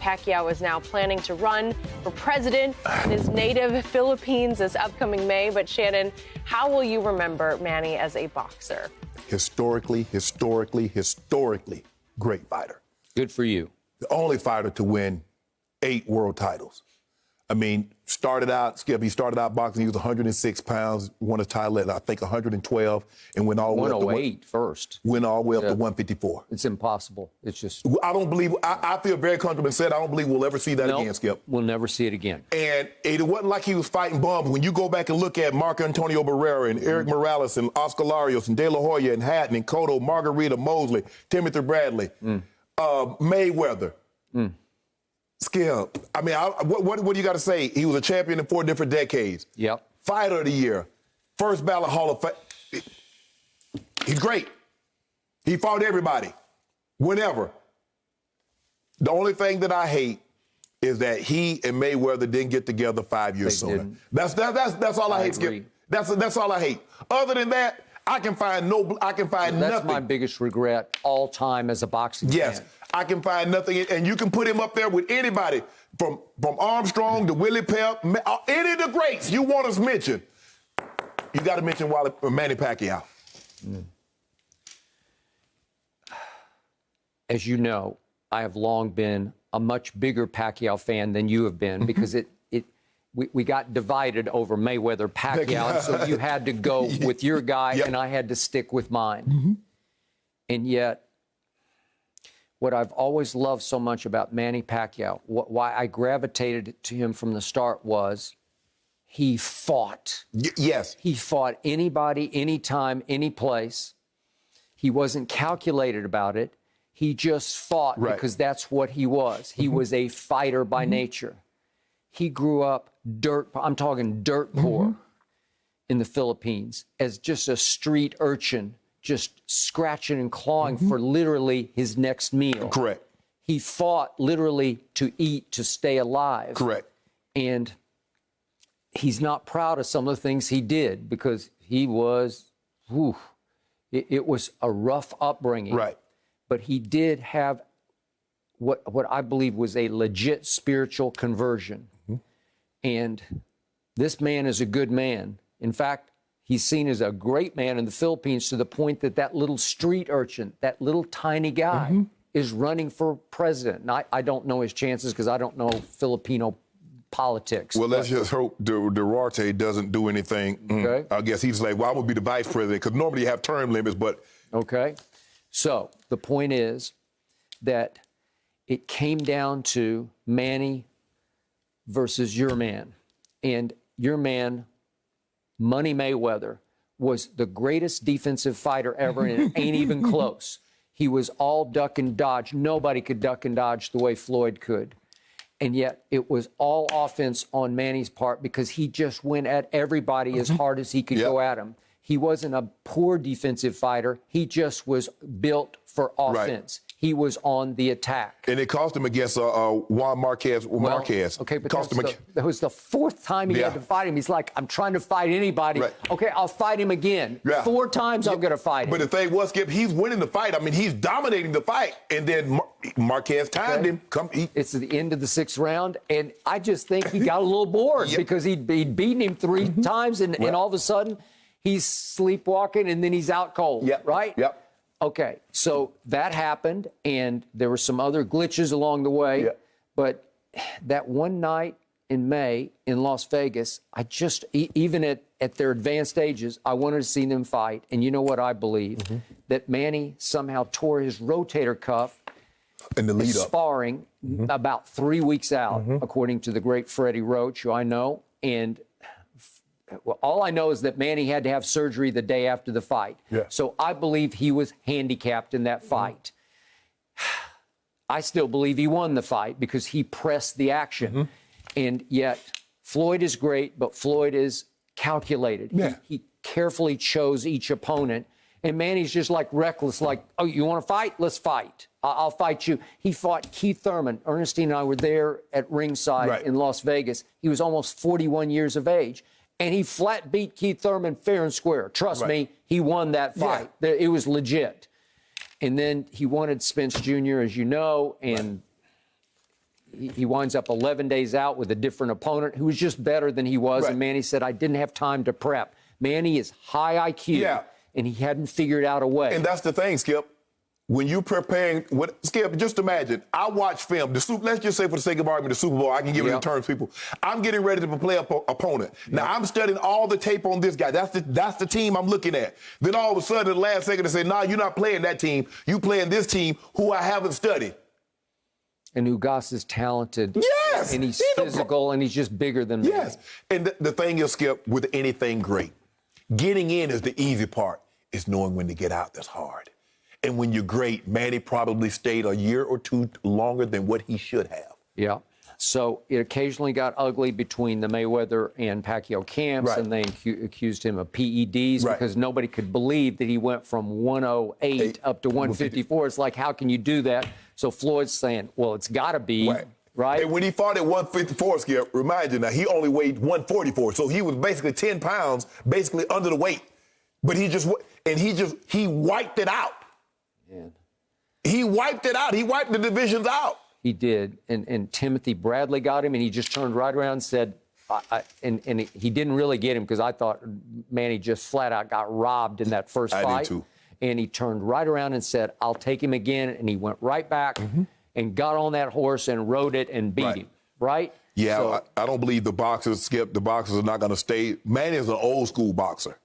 Pacquiao is now planning to run for president in his native Philippines this upcoming May. But Shannon, how will you remember Manny as a boxer? Historically great fighter. Good for you. The only fighter to win 8 world titles. I mean, he started out boxing, he was 106 pounds, won a title at, I think, 112, and went all the way up to 108 first. Went all the way up to 154. It's impossible. It's just... I don't believe, I feel very comfortable and said I don't believe we'll ever see that again, Skip. We'll never see it again. And it wasn't like he was fighting bums. When you go back and look at Marco Antonio Barrera and Eric Morales and Oscar Larios and De La Hoya and Hatton and Cotto, Margarita, Mosley, Timothy Bradley, Mayweather, Skip. I mean, what do you got to say? He was a champion in 4 different decades. Yep. Fighter of the year. First ballot Hall of Fame. He's great. He fought everybody. Whenever. The only thing that I hate is that he and Mayweather didn't get together 5 years sooner. Didn't. That's all I hate, agree. Skip. That's all I hate. Other than that, I can find nothing. That's my biggest regret all time as a boxing fan. I can find nothing, and you can put him up there with anybody, from Armstrong to Willie Pep, any of the greats you want us mention. You got to mention Manny Pacquiao. As you know, I have long been a much bigger Pacquiao fan than you have been because we got divided over Mayweather Pacquiao, so you had to go with your guy, and I had to stick with mine. And yet, what I've always loved so much about Manny Pacquiao, why I gravitated to him from the start, was he fought. Yes. He fought anybody, anytime, any place. He wasn't calculated about it. He just fought because that's what he was. He was a fighter by nature. He grew up I'm talking dirt poor in the Philippines as just a street urchin, just scratching and clawing for literally his next meal. Correct. He fought literally to eat, to stay alive. Correct. And he's not proud of some of the things he did because he was, it was a rough upbringing. Right. But he did have what I believe was a legit spiritual conversion. And this man is a good man. In fact, he's seen as a great man in the Philippines to the point that that little street urchin, that little tiny guy, is running for president. And I don't know his chances because I don't know Filipino politics. Well, let's just hope Duarte doesn't do anything. Okay. I guess he's like, well, I would be the vice president because normally you have term limits, but... Okay. So the point is that it came down to Manny versus your man. And your man, Money Mayweather, was the greatest defensive fighter ever, and it ain't even close. He was all duck and dodge. Nobody could duck and dodge the way Floyd could. And yet it was all offense on Manny's part because he just went at everybody as hard as he could go at him. He wasn't a poor defensive fighter. He just was built for offense. He was on the attack. And it cost him against Juan Marquez. Okay, but that was the 4th time he had to fight him. He's like, I'm trying to fight anybody. Right. Okay, I'll fight him again. 4 times I'm going to fight him. But the thing was, Skip, he's winning the fight. I mean, he's dominating the fight. And then Marquez timed him. It's the end of the 6th round. And I just think he got a little bored because he'd beaten him 3 times. And all of a sudden, he's sleepwalking and then he's out cold. Right? Yep. Okay, so that happened, and there were some other glitches along the way. But that one night in May in Las Vegas, I just, even at their advanced ages, I wanted to see them fight. And you know what I believe? That Manny somehow tore his rotator cuff in the lead up, sparring about 3 weeks out, according to the great Freddie Roach, who I know. And well, all I know is that Manny had to have surgery the day after the fight. So I believe he was handicapped in that fight. I still believe he won the fight because he pressed the action. And yet, Floyd is great, but Floyd is calculated. He carefully chose each opponent. And Manny's just like reckless, like, oh, you want to fight? Let's fight. I'll fight you. He fought Keith Thurman. Ernestine and I were there at ringside in Las Vegas. He was almost 41 years of age. And he flat beat Keith Thurman fair and square. Trust me, he won that fight. It was legit. And then he wanted Spence Jr., as you know, and he winds up 11 days out with a different opponent who was just better than he was. Right. And Manny said, I didn't have time to prep. Manny is high IQ, and he hadn't figured out a way. And that's the thing, Skip. When you're preparing, Skip, just imagine, I watch film. Let's just say for the sake of argument, the Super Bowl, I can give it in terms, people. I'm getting ready to play an opponent. Now, I'm studying all the tape on this guy. That's the team I'm looking at. Then all of a sudden, the last second, they say, nah, you're not playing that team. You playing this team who I haven't studied. And Ugas is talented. Yes. And he's physical, and he's just bigger than Manny. Yes. And the thing is, Skip, with anything great, getting in is the easy part. It's knowing when to get out that's hard. And when you're great, Manny probably stayed a year or two longer than what he should have. Yeah. So it occasionally got ugly between the Mayweather and Pacquiao camps, Right. and they accused him of PEDs Right. because nobody could believe that he went from 108 up to 154. It's like, how can you do that? So Floyd's saying, well, it's got to be, right? And when he fought at 154, Skip, remind you now, he only weighed 144. So he was basically 10 pounds, basically under the weight. But he wiped it out. Man. He wiped it out. He wiped the divisions out. He did. And Timothy Bradley got him, and he just turned right around and said, and he didn't really get him because I thought Manny just flat out got robbed in that first fight. I did too. And he turned right around and said, I'll take him again. And he went right back and got on that horse and rode it and beat him. Right? Yeah, So, I don't believe the boxers, Skip, the boxers are not going to stay. Manny is an old school boxer.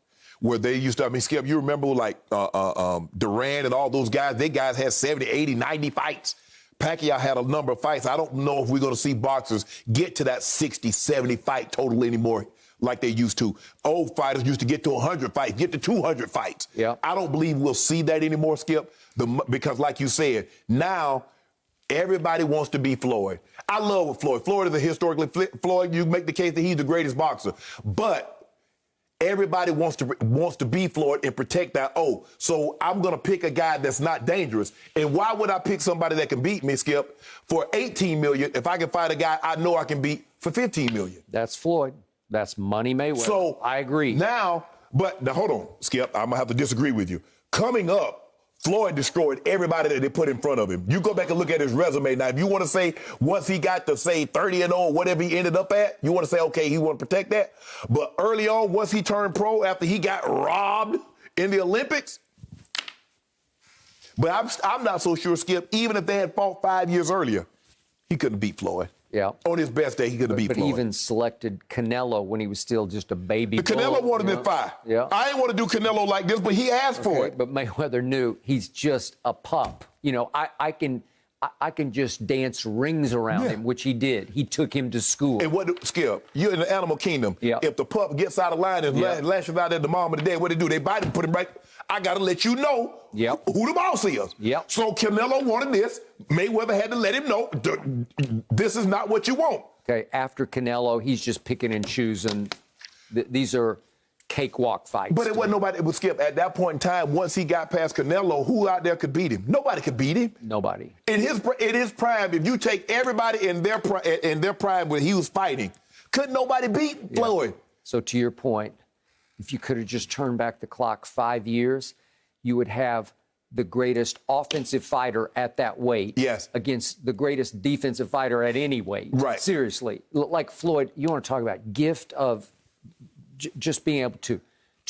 Where they used to, Skip, you remember like Durant and all those guys, they guys had 70, 80, 90 fights. Pacquiao had a number of fights. I don't know if we're going to see boxers get to that 60, 70 fight total anymore like they used to. Old fighters used to get to 100 fights, get to 200 fights. Yeah. I don't believe we'll see that anymore, Skip, because like you said, now everybody wants to be Floyd. I love Floyd. Floyd is a historically, Floyd, you make the case that he's the greatest boxer. But everybody wants to be Floyd and protect that. Oh, so I'm going to pick a guy that's not dangerous. And why would I pick somebody that can beat me, Skip, for $18 million if I can fight a guy I know I can beat for $15 million? that's Floyd. That's Money Mayweather. So I agree. Now hold on, Skip. I'm going to have to disagree with you. Coming up, Floyd destroyed everybody that they put in front of him. You go back and look at his resume. Now, if you want to say once he got to, say, 30-0 or whatever he ended up at, you want to say, okay, he want to protect that. But early on, once he turned pro, after he got robbed in the Olympics, but I'm not so sure, Skip, even if they had fought 5 years earlier, he couldn't beat Floyd. Yeah. On his best day, he couldn't beat But Floyd. he even selected Canelo when he was still just a baby. The Canelo wanted him to fight. Yeah. I didn't want to do Canelo like this, but he asked for it. But Mayweather knew he's just a pup. You know, I can just dance rings around him, which he did. He took him to school. And what, Skip, you're in the animal kingdom. Yeah. If the pup gets out of line and lashes out at the mom of the day, what they do? They bite him, put him right. I got to let you know who the boss is. Yep. So Canelo wanted this. Mayweather had to let him know this is not what you want. Okay, after Canelo, he's just picking and choosing. These are cakewalk fights. But it wasn't nobody. It was Skip. At that point in time, once he got past Canelo, who out there could beat him? Nobody could beat him. Nobody. In his prime, if you take everybody in their prime when he was fighting, couldn't nobody beat Floyd. So to your point, if you could have just turned back the clock 5 years, you would have the greatest offensive fighter at that weight against the greatest defensive fighter at any weight. Right. Seriously. Like Floyd, you want to talk about gift of just being able to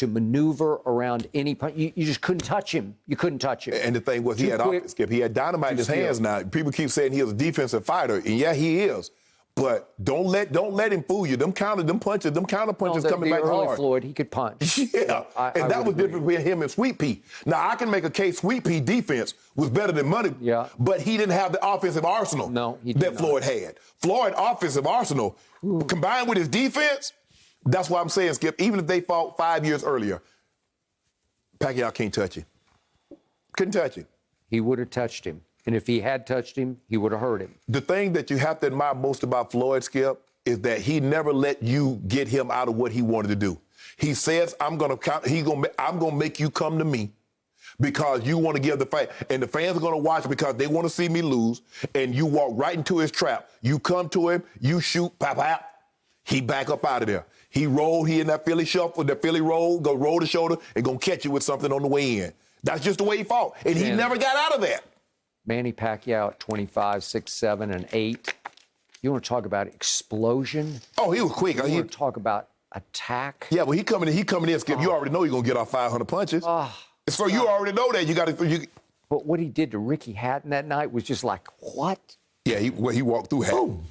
maneuver around any punch. You just couldn't touch him. You couldn't touch him. And the thing was, he had dynamite in his hands now. People keep saying he was a defensive fighter, and yeah, he is. But don't let him fool you. Them counter punches coming back hard. Floyd, he could punch. Yeah, and that was different between him and Sweet Pea. Now, I can make a case Sweet Pea defense was better than Money, but he didn't have the offensive arsenal that Floyd had. Floyd offensive arsenal, combined with his defense, that's why I'm saying, Skip, even if they fought 5 years earlier, Pacquiao can't touch him. Couldn't touch him. He would have touched him. And if he had touched him, he would have hurt him. The thing that you have to admire most about Floyd, Skip, is that he never let you get him out of what he wanted to do. He says, I'm gonna make you come to me because you want to give the fight. And the fans are gonna watch because they want to see me lose. And you walk right into his trap. You come to him, you shoot, pop, pop. He back up out of there. He roll, he in that Philly shuffle, that Philly roll, go roll the shoulder, and gonna catch you with something on the way in. That's just the way he fought. And he never got out of that. Manny Pacquiao at 25, 6, 7, and 8. You want to talk about explosion? Oh, he was quick. You want to talk about attack? Yeah, well, he coming in, Skip. You already know you're going to get off 500 punches. So you already know that. You got to. But what he did to Ricky Hatton that night was just like, what? Yeah, he walked through Hatton.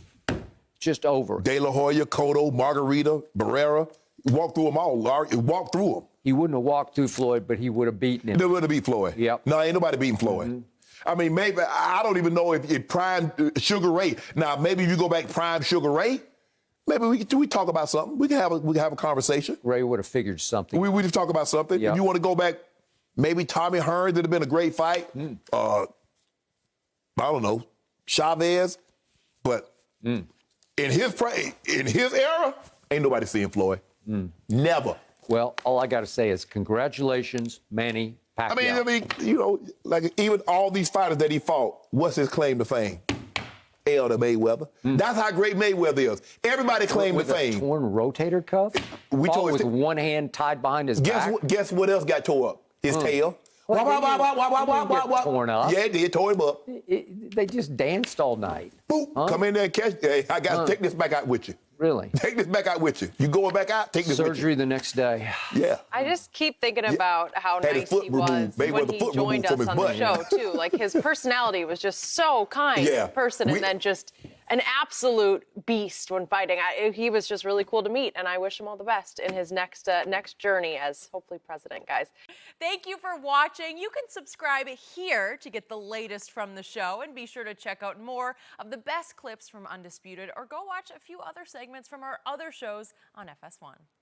Just over. De La Hoya, Cotto, Margarita, Barrera. He walked through them all. He walked through them. He wouldn't have walked through Floyd, but he would have beaten him. They would have beat Floyd. Yep. No, ain't nobody beating Floyd. I mean, maybe, I don't even know if Prime Sugar Ray. Now, maybe if you go back Prime Sugar Ray, maybe we talk about something. We can have a conversation. Ray would have figured something. We just talk about something. Yep. If you want to go back, maybe Tommy Hearns, it'd have been a great fight. I don't know, Chavez. But in his era, ain't nobody seeing Floyd. Never. Well, all I got to say is congratulations, Manny Pacquiao. I mean, you know, like even all these fighters that he fought, what's his claim to fame? L to Mayweather. That's how great Mayweather is. Everybody claimed with to a fame. torn rotator cuff? We Fought told with us- one hand tied behind his back? Guess what else got tore up? His tail. Well, it didn't get torn up. Yeah, it did. Tore him up. They just danced all night. Boop. Come in there and catch. Hey, I got to take this back out with you. Really? Take this back out with you. You going back out? Take this Surgery with the next day. you. Yeah. I just keep thinking about how Had his nice foot he removed. was Mayweather when he foot joined removed from us his on butt. the show, too. Like, his personality was just so kind Yeah. person and then just an absolute beast when fighting. He was just really cool to meet, and I wish him all the best in his next journey as hopefully president, guys. Thank you for watching. You can subscribe here to get the latest from the show, and be sure to check out more of the best clips from Undisputed, or go watch a few other segments from our other shows on FS1.